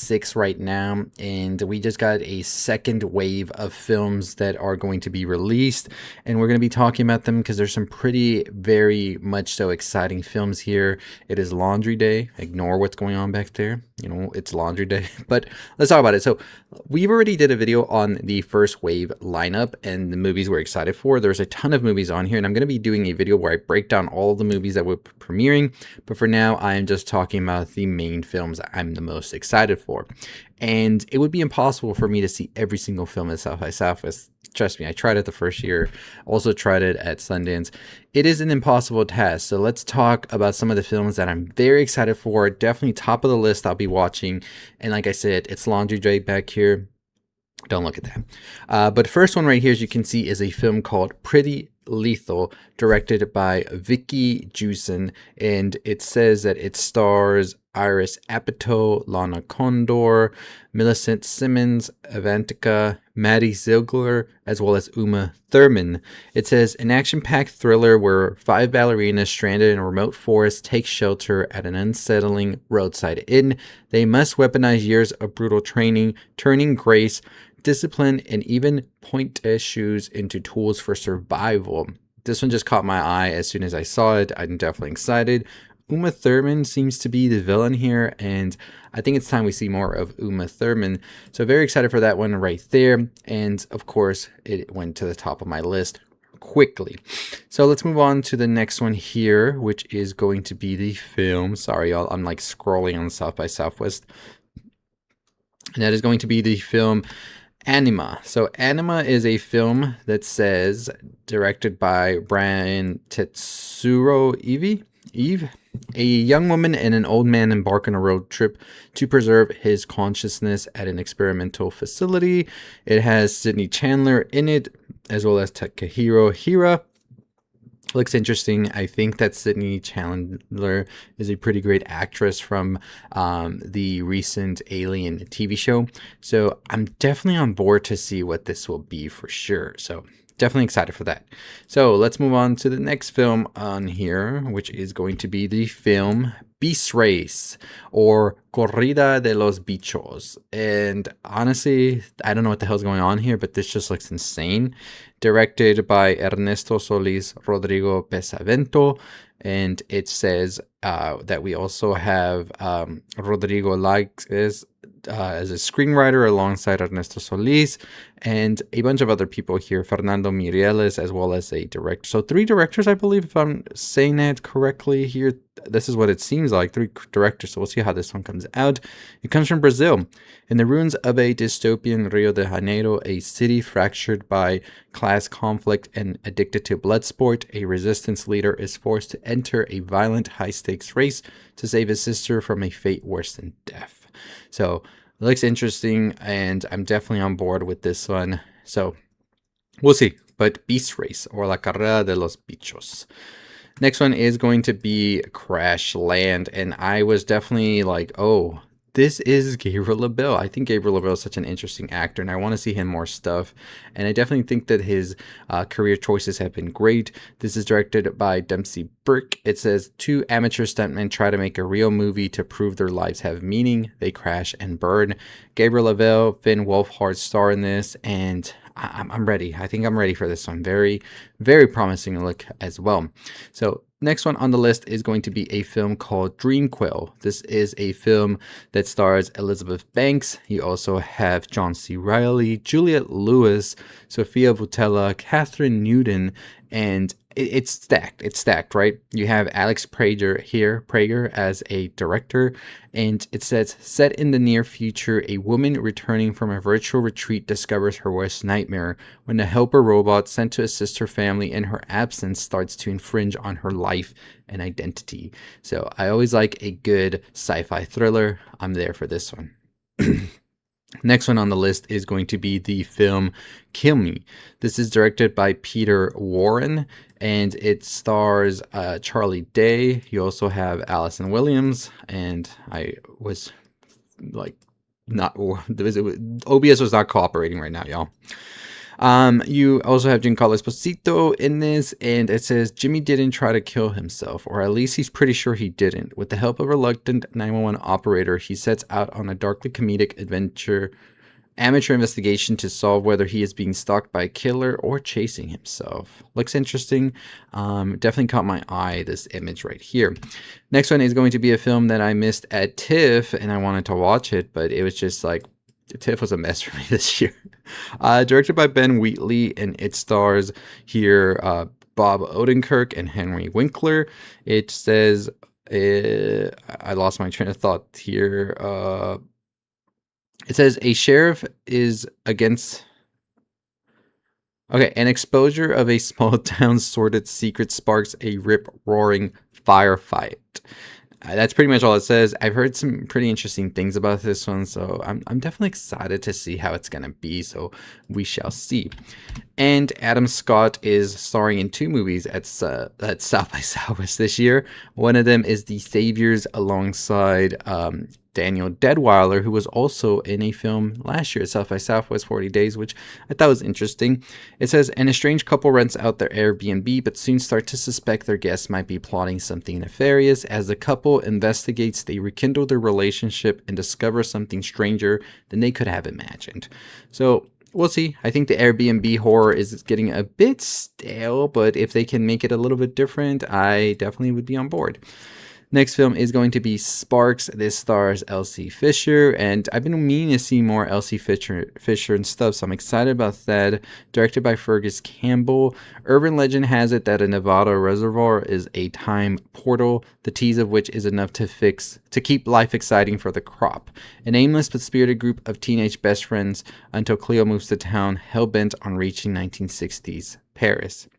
6 right now, and we just got a second wave of films that are going to be released, and we're going to be talking about them because there's some pretty very much so exciting films here. It is laundry day. Ignore what's going on back there. You know, it's laundry day. But let's talk about it. So we've already did a video on the first wave lineup and the movies we're excited for. There's a ton of movies on here, and I'm going to be doing a video where I break down all of the movies that we're premiering. But for now, I am just talking about the main films I'm the most excited for. And it would be impossible for me to see every single film at South by Southwest. Trust me, I tried it the first year, also tried it at Sundance. It is an impossible task. So let's talk about some of the films that I'm very excited for. Definitely top of the list I'll be watching. And like I said, it's laundry day back here. Don't look at that. But first one right here, as you can see, is a film called Pretty Lethal, directed by Vicky Jewson, and it says that it stars Iris Apatow, Lana Condor, Millicent Simmons, Avantika, Maddie Ziegler, as well as Uma Thurman. It says an action-packed thriller where 5 ballerinas stranded in a remote forest take shelter at an unsettling roadside inn. They must weaponize years of brutal training, turning grace, discipline, and even point issues into tools for survival. This one just caught my eye as soon as I saw it. I'm definitely excited. Uma Thurman seems to be the villain here, and I think it's time we see more of Uma Thurman. So very excited for that one right there. And of course, it went to the top of my list quickly. So let's move on to the next one here, which is going to be the film. Sorry, y'all, I'm like scrolling on South by Southwest. And that is going to be the film Anima. So Anima is a film that says directed by Brian Tetsuro Eve. A young woman and an old man embark on a road trip to preserve his consciousness at an experimental facility. It has Sydney Chandler in it, as well as Takahiro Hira. Looks interesting. I think that Sydney Chandler is a pretty great actress from the recent Alien TV show. So I'm definitely on board to see what this will be for sure. So definitely excited for that. So let's move on to the next film on here, which is going to be the film Beast Race, or Corrida de los Bichos. And honestly, I don't know what the hell's going on here, but this just looks insane. Directed by Ernesto Solis Rodrigo Pesavento. And it says that we also have Rodrigo Likes as a screenwriter alongside Ernesto Solis and a bunch of other people here, Fernando Mireles, as well as a director. So 3 directors, I believe, if I'm saying that correctly here. This is what it seems like, 3 directors. So we'll see how this one comes out. It comes from Brazil. In the ruins of a dystopian Rio de Janeiro, a city fractured by class conflict and addicted to blood sport, a resistance leader is forced to enter a violent high-stakes race to save his sister from a fate worse than death. So it looks interesting, and I'm definitely on board with this one. So we'll see. But Beast Race, or La Carrera de los Bichos. Next one is going to be Crash Land, and I was definitely like, oh, this is Gabriel LaBelle. I think Gabriel LaBelle is such an interesting actor, and I want to see him more stuff. And I definitely think that his career choices have been great. This is directed by Dempsey Burke. It says 2 amateur stuntmen try to make a real movie to prove their lives have meaning. They crash and burn. Gabriel LaBelle, Finn Wolfhard star in this, and I'm ready. I think I'm ready for this one. Very, very promising look as well. So next one on the list is going to be a film called Dreamquil. This is a film that stars Elizabeth Banks. You also have John C. Reilly, Juliette Lewis, Sophia Boutella, Catherine Newton, and it's stacked. It's stacked, right? You have Alex Prager as a director, and it says, set in the near future, a woman returning from a virtual retreat discovers her worst nightmare when the helper robot sent to assist her family in her absence starts to infringe on her life and identity. So I always like a good sci-fi thriller. I'm there for this one. Next one on the list is going to be the film Kill Me. This is directed by Peter Warren, and it stars Charlie Day. You also have Allison Williams, and I was like, OBS was not cooperating right now, y'all. You also have Giancarlo Esposito in this, and it says Jimmy didn't try to kill himself, or at least he's pretty sure he didn't. With the help of a reluctant 911 operator, he sets out on a darkly comedic adventure amateur investigation to solve whether he is being stalked by a killer or chasing himself. Looks interesting. Definitely caught my eye, this image right here. Next one is going to be a film that I missed at TIFF, and I wanted to watch it, but it was just like, TIFF was a mess for me this year. Directed by Ben Wheatley, and it stars here Bob Odenkirk and Henry Winkler. It says, I lost my train of thought here. It says a sheriff is against. Okay, an exposure of a small town's sordid secret sparks a rip-roaring firefight. That's pretty much all it says. I've heard some pretty interesting things about this one, so I'm definitely excited to see how it's gonna be. So we shall see. And Adam Scott is starring in 2 movies at South by Southwest this year. One of them is The Saviors alongside Daniel Deadweiler, who was also in a film last year at South by Southwest, 40 Days, which I thought was interesting. It says, an estranged couple rents out their Airbnb, but soon start to suspect their guests might be plotting something nefarious. As the couple investigates, they rekindle their relationship and discover something stranger than they could have imagined. So we'll see. I think the Airbnb horror is getting a bit stale, but if they can make it a little bit different, I definitely would be on board. Next film is going to be Sparks. This stars Elsie Fisher, and I've been meaning to see more Elsie Fisher and stuff, so I'm excited about that. Directed by Fergus Campbell. Urban legend has it that a Nevada reservoir is a time portal, the tease of which is enough to keep life exciting for the crop. An aimless but spirited group of teenage best friends until Cleo moves to town, hell-bent on reaching 1960s Paris.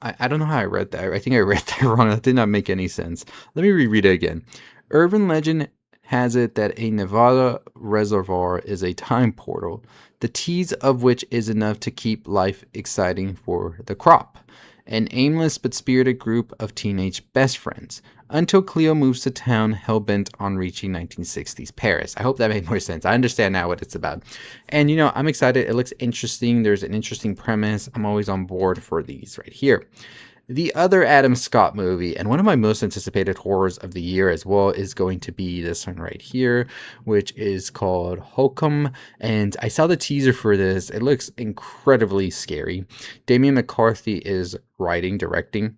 I don't know how I read that. I think I read that wrong. That did not make any sense. Let me reread it again. Urban legend has it that a Nevada reservoir is a time portal, the tease of which is enough to keep life exciting for the crop. An aimless but spirited group of teenage best friends, until Cleo moves to town, hell-bent on reaching 1960s Paris. I hope that made more sense. I understand now what it's about. And, I'm excited. It looks interesting. There's an interesting premise. I'm always on board for these right here. The other Adam Scott movie, and one of my most anticipated horrors of the year as well, is going to be this one right here, which is called Hokum. And I saw the teaser for this. It looks incredibly scary. Damian McCarthy is directing.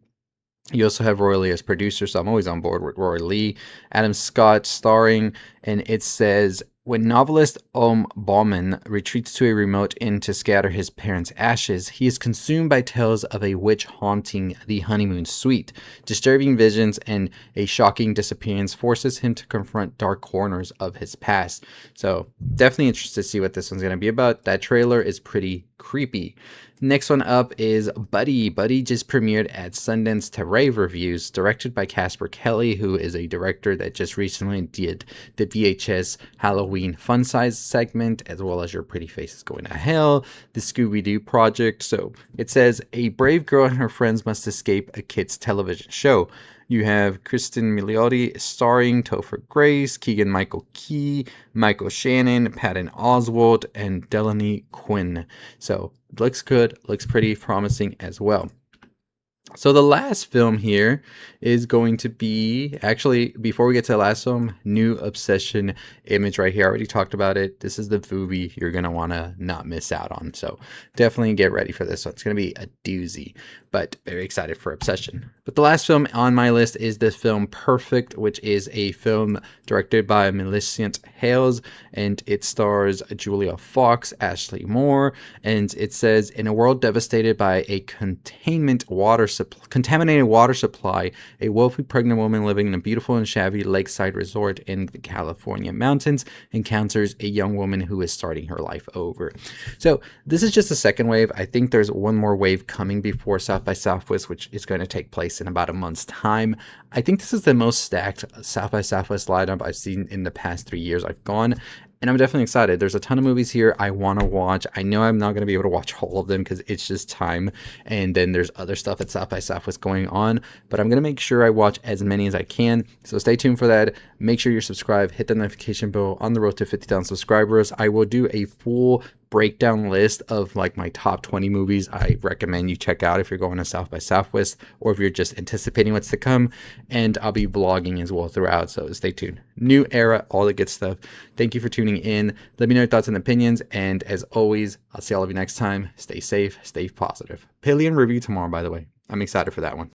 You also have Roy Lee as producer, so I'm always on board with Roy Lee. Adam Scott starring, and it says, when novelist Bauman retreats to a remote inn to scatter his parents' ashes, he is consumed by tales of a witch haunting the honeymoon suite. Disturbing visions and a shocking disappearance forces him to confront dark corners of his past. So definitely interested to see what this one's going to be about. That trailer is pretty creepy. Next one up is Buddy. Buddy just premiered at Sundance to rave reviews, directed by Casper Kelly, who is a director that just recently did the VHS Halloween Fun Size segment, as well as Your Pretty Face is Going to Hell, the Scooby-Doo Project. So it says, a brave girl and her friends must escape a kid's television show. You have Kristen Milioti starring, Topher Grace, Keegan-Michael Key, Michael Shannon, Patton Oswalt, and Delaney Quinn. So it looks good, looks pretty promising as well. So the last film here is going to be, actually, before we get to the last film, New Obsession image right here. I already talked about it. This is the movie you're going to want to not miss out on. So definitely get ready for this one. It's going to be a doozy, but very excited for Obsession. But the last film on my list is the film Perfect, which is a film directed by Millicent Hales, and it stars Julia Fox, Ashley Moore, and it says, in a world devastated by a contaminated water supply, a woefully pregnant woman living in a beautiful and shabby lakeside resort in the California mountains encounters a young woman who is starting her life over. So this is just the second wave. I think there's one more wave coming before South by Southwest, which is going to take place in about a month's time. I think this is the most stacked South by Southwest lineup I've seen in the past 3 years I've gone. and I'm definitely excited. There's a ton of movies here I want to watch. I know I'm not going to be able to watch all of them because it's just time, and then there's other stuff at South by Southwest going on, but I'm going to make sure I watch as many as I can. So stay tuned for that. Make sure you're subscribed, hit the notification bell. On the road to 50,000 subscribers, I will do a full breakdown list of like my top 20 movies I recommend you check out if you're going to South by Southwest, or if you're just anticipating what's to come. And I'll be vlogging as well throughout, so stay tuned. New era, all the good stuff. Thank you for tuning in. Let me know your thoughts and opinions, and as always, I'll see all of you next time. Stay safe, stay positive. Pillion review tomorrow, by the way. I'm excited for that one.